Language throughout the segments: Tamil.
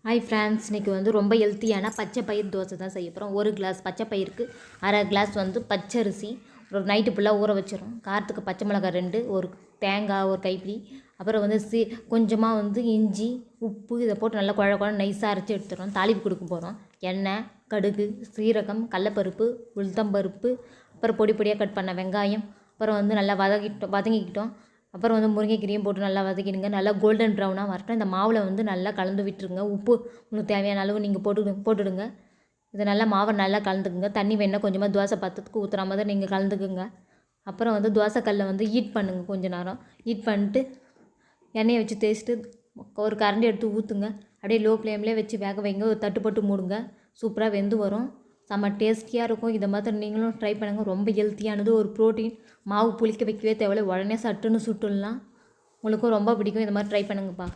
ஹாய் ஃப்ரெண்ட்ஸ், இன்றைக்கி வந்து ரொம்ப ஹெல்த்தியான பச்சை பயிர் தோசை தான் செய்ய போகிறோம். 1 கிளாஸ் பச்சை பயிருக்கு அரை கிளாஸ் வந்து பச்சரிசி ஒரு நைட்டு ஃபுல்லாக ஊற வச்சிடும். காரத்துக்கு பச்சை மிளகாய் 2, ஒரு தேங்காய் ஒரு கைப்பிடி, அப்புறம் வந்து கொஞ்சமாக வந்து இஞ்சி, உப்பு இதை போட்டு நல்லா குழ நைஸாக அரைச்சி எடுத்துகிறோம். தாளிப்பு கொடுக்க போகிறோம். எண்ணெய், கடுகு, சீரகம், கடலப்பருப்பு, உளுத்தம்பருப்பு, அப்புறம் பொடி பொடியாக கட் பண்ண வெங்காயம், அப்புறம் வந்து நல்லா வதங்கிக்கிட்டோம். அப்புறம் வந்து முருங்கைக்கீரையும் போட்டு நல்லா வதக்கிடுங்க. நல்லா கோல்டன் ப்ரௌனாக வரட்டும். இந்த மாவில் வந்து நல்லா கலந்து விட்டுருங்க. உப்பு உங்களுக்கு தேவையான அளவு நீங்கள் போட்டுடுங்க. இதை நல்லா மாவை நல்லா கலந்துக்குங்க. தண்ணி வேணால் கொஞ்சமாக தோசை பாத்திரத்துக்கு ஊற்றுற மாதிரி நீங்கள் கலந்துக்குங்க. அப்புறம் வந்து தோசைக்கல்லை வந்து ஹீட் பண்ணுங்கள். கொஞ்சம் நேரம் ஹீட் பண்ணிட்டு எண்ணெயை வச்சு தேய்ச்சிட்டு ஒரு கரண்டி எடுத்து ஊற்றுங்க. அப்படியே லோ ஃப்ளேம்லேயே வச்சு வேக வைங்க. ஒரு தட்டு போட்டு மூடுங்க. சூப்பராக வெந்து வரும். செம்ம டேஸ்டியாக இருக்கும். இதை மாதிரி நீங்களும் ட்ரை பண்ணுங்கள். ரொம்ப ஹெல்த்தியானது, ஒரு ப்ரோட்டீன். மாவு புளிக்க வைக்கவே தேவையில்லை, உடனே சட்டுன்னு சுட்டுடலாம். உங்களுக்கும் ரொம்ப பிடிக்கும். இது மாதிரி ட்ரை பண்ணுங்கப்பா.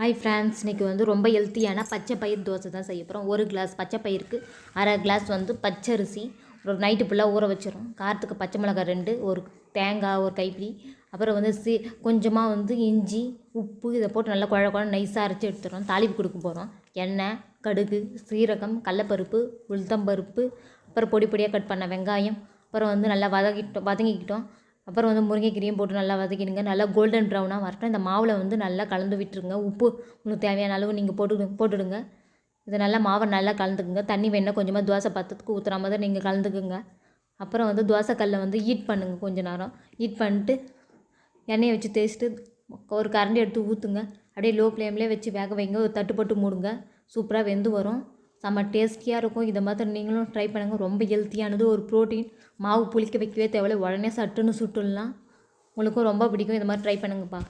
ஹாய் ஃப்ரெண்ட்ஸ், இன்றைக்கி வந்து ரொம்ப ஹெல்த்தியான பச்சை பயிர் தோசை தான் செய்ய போகிறோம். 1 கிளாஸ் பச்சை பயிருக்கு அரை கிளாஸ் வந்து பச்சரிசி ஒரு நைட்டு ஃபுல்லாக ஊற வச்சிடும். காரத்துக்கு பச்சை மிளகாய் 2, ஒரு தேங்காய் ஒரு கைப்பிடி, அப்புறம் வந்து கொஞ்சமாக வந்து இஞ்சி, உப்பு இதை போட்டு நல்லா குழ நைஸாக அரைச்சி எடுத்துகிறோம். தாளிப்பு கொடுக்க போகிறோம். எண்ணெய், கடுகு, சீரகம், கடலப்பருப்பு, உளுத்தம்பருப்பு, அப்புறம் பொடி பொடியாக கட் பண்ண வெங்காயம், அப்புறம் வந்து நல்லா வதங்கிக்கிட்டோம். அப்புறம் வந்து முருங்கைக்கீரையும் போட்டு நல்லா வதக்கிடுங்க. நல்லா கோல்டன் ப்ரௌனாக வரட்டும். இந்த மாவில் வந்து நல்லா கலந்து விட்டுருங்க. உப்பு உங்களுக்கு தேவையான அளவு நீங்கள் போட்டுடுங்க. இதை நல்லா மாவை நல்லா கலந்துக்குங்க. தண்ணி வேணால் கொஞ்சமாக தோசை பாத்திரத்துக்கு ஊற்றுற மாதிரி நீங்கள் கலந்துக்குங்க. அப்புறம் வந்து தோசைக்கல்லை வந்து ஹீட் பண்ணுங்கள். கொஞ்சம் நேரம் ஹீட் பண்ணிட்டு எண்ணெயை வச்சு தேய்ச்சிட்டு ஒரு கரண்டி எடுத்து ஊற்றுங்க. அப்படியே லோ ஃப்ளேம்லேயே வச்சு வேக வைங்க. ஒரு தட்டு போட்டு மூடுங்க. சூப்பராக வெந்து வரும். செம்ம டேஸ்டியாக இருக்கும். இதை மாதிரி நீங்களும் ட்ரை பண்ணுங்கள். ரொம்ப ஹெல்த்தியானது, ஒரு ப்ரோட்டீன். மாவு புளிக்க வைக்கவே தேவையில்லை, உடனே சட்டுன்னு சுட்டுடலாம். உங்களுக்கும் ரொம்ப பிடிக்கும். இதை மாதிரி ட்ரை பண்ணுங்கப்பா.